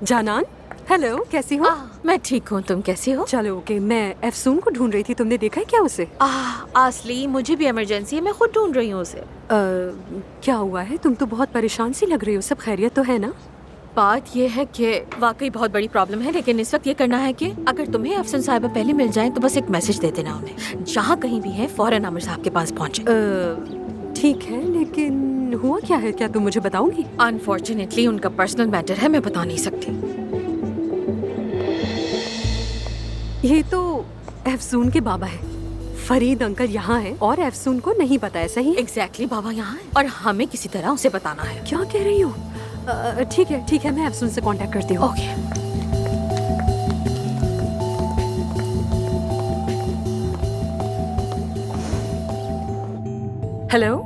जानान, hello, कैसी हो? मैं ठीक हूँ, तुम कैसी हो? चलो ओके, मैं अफसून को ढूंढ रही थी, तुमने देखा है क्या उसे? आसली, मुझे भी इमरजेंसी है, मैं खुद ढूंढ रही हूँ उसे। क्या हुआ है? तुम तो बहुत परेशान सी लग रही हो, सब खैरियत तो है ना? बात ये है कि वाकई बहुत बड़ी प्रॉब्लम है, लेकिन इस वक्त ये करना है कि अगर तुम्हें अफसन साहिबा पहले मिल जाएं तो बस एक मैसेज दे देना उन्हें। जहाँ कहीं भी है फौरन आमिर साहब के पास पहुँचे। ठीक है, लेकिन हुआ क्या है, क्या तुम मुझे बताओगी? अनफॉर्चुनेटली उनका पर्सनल मैटर है, मैं बता नहीं सकती। ये तो अफसून के बाबा है। फरीद अंकल यहाँ है और अफसून को नहीं पता है, सही? एग्जैक्टली, बाबा यहाँ है और हमें किसी तरह उसे बताना है। क्या कह रही हो? ठीक है, मैं अफसून से कांटेक्ट करती हूँ। ओके। हेलो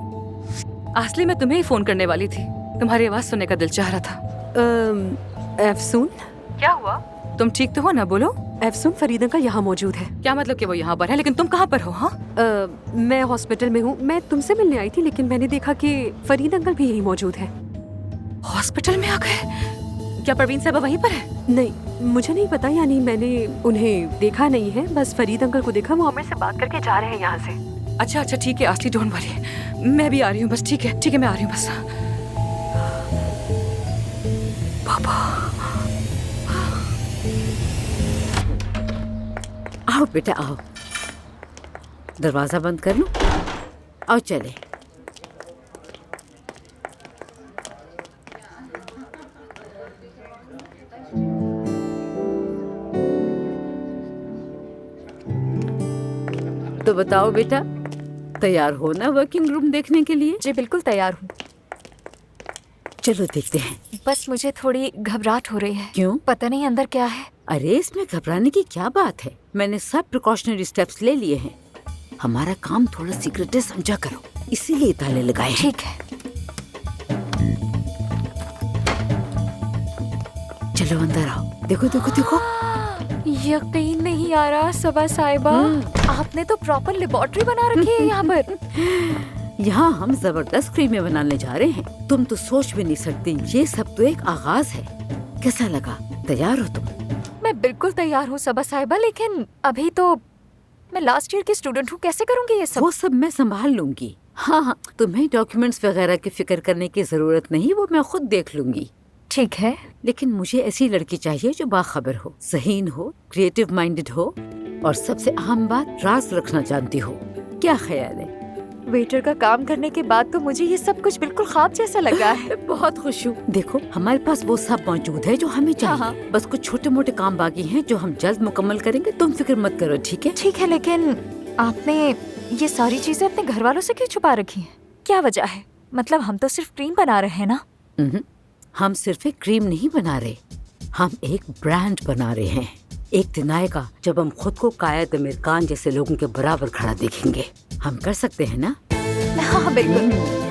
आसली, मैं तुम्हें ही फोन करने वाली थी, तुम्हारी आवाज सुनने का दिल चाह रहा था। अफसून, क्या हुआ? तुम ठीक तो हो ना? बोलो। अफसून फरीद अंकल यहाँ मौजूद है। क्या मतलब कि वो यहाँ पर है, लेकिन तुम कहाँ पर हो? हाँ, मैं हॉस्पिटल में हूँ। मैं तुमसे मिलने आई थी, लेकिन मैंने देखा कि फरीद अंकल भी यही मौजूद है। हॉस्पिटल में आ गए? क्या परवीन साहब वहीं पर है? नहीं, मुझे नहीं पता, यानी मैंने उन्हें देखा नहीं है, बस फरीद अंकल को देखा, वो आमिर से बात करके जा रहे हैं यहाँ से। अच्छा ठीक है आसली, डोंट वरी, मैं भी आ रही हूँ बस। ठीक है, मैं आ रही हूँ बस। पापा, आओ बेटा आओ, दरवाजा बंद कर लो, आओ चले। तो बताओ बेटा, तैयार हो ना वर्किंग रूम देखने के लिए? जी बिल्कुल तैयार हूँ। चलो देखते हैं। बस मुझे थोड़ी घबराहट हो रही है। क्यों? पता नहीं अंदर क्या है। अरे इसमें घबराने की क्या बात है, मैंने सब प्रिकॉशनरी स्टेप्स ले लिए हैं। हमारा काम थोड़ा सीक्रेट है, समझा करो, इसीलिए ताले लगाए हैं। ठीक है। चलो अंदर आओ, देखो देखो देखो। यकीन नहीं आ रहा सबा साहिबा, आपने तो प्रॉपर लेबोरेटरी बना रखी है यहाँ पर। यहाँ हम जबरदस्त क्रीमें बनाने जा रहे हैं, तुम तो सोच भी नहीं सकती, ये सब तो एक आगाज है। कैसा लगा? तैयार हो तुम? मैं बिल्कुल तैयार हूँ सबा साहिबा, लेकिन अभी तो मैं लास्ट ईयर की स्टूडेंट हूँ, कैसे करूँगी ये सब? वो सब मैं संभाल लूंगी। हाँ, तुम्हें डॉक्यूमेंट्स वगैरह की फिक्र करने की जरूरत नहीं, वो मैं खुद देख लूंगी। ठीक है, लेकिन मुझे ऐसी लड़की चाहिए जो बाखबर हो, ज़हीन हो, क्रिएटिव माइंडेड हो और सबसे अहम बात, राज रखना जानती हो। क्या ख्याल है? वेटर का काम करने के बाद तो मुझे ये सब कुछ बिल्कुल ख्वाब जैसा लगा है। बहुत खुश हूँ। देखो हमारे पास वो सब मौजूद है जो हमें चाहिए। हाँ। बस कुछ छोटे मोटे काम बाकी हैं जो हम जल्द मुकम्मल करेंगे, तुम फिक्र मत करो, ठीक है? ठीक है, लेकिन आपने ये सारी चीजें अपने घर वालों से क्यों छुपा रखी हैं? क्या वजह है? मतलब हम तो सिर्फ क्रीम बना रहे हैं ना। हम सिर्फ एक क्रीम नहीं बना रहे, हम एक ब्रांड बना रहे हैं। एक दिन आएगा जब हम खुद को कायद अमीर खान जैसे लोगों के बराबर खड़ा देखेंगे। हम कर सकते हैं ना? हाँ बिल्कुल।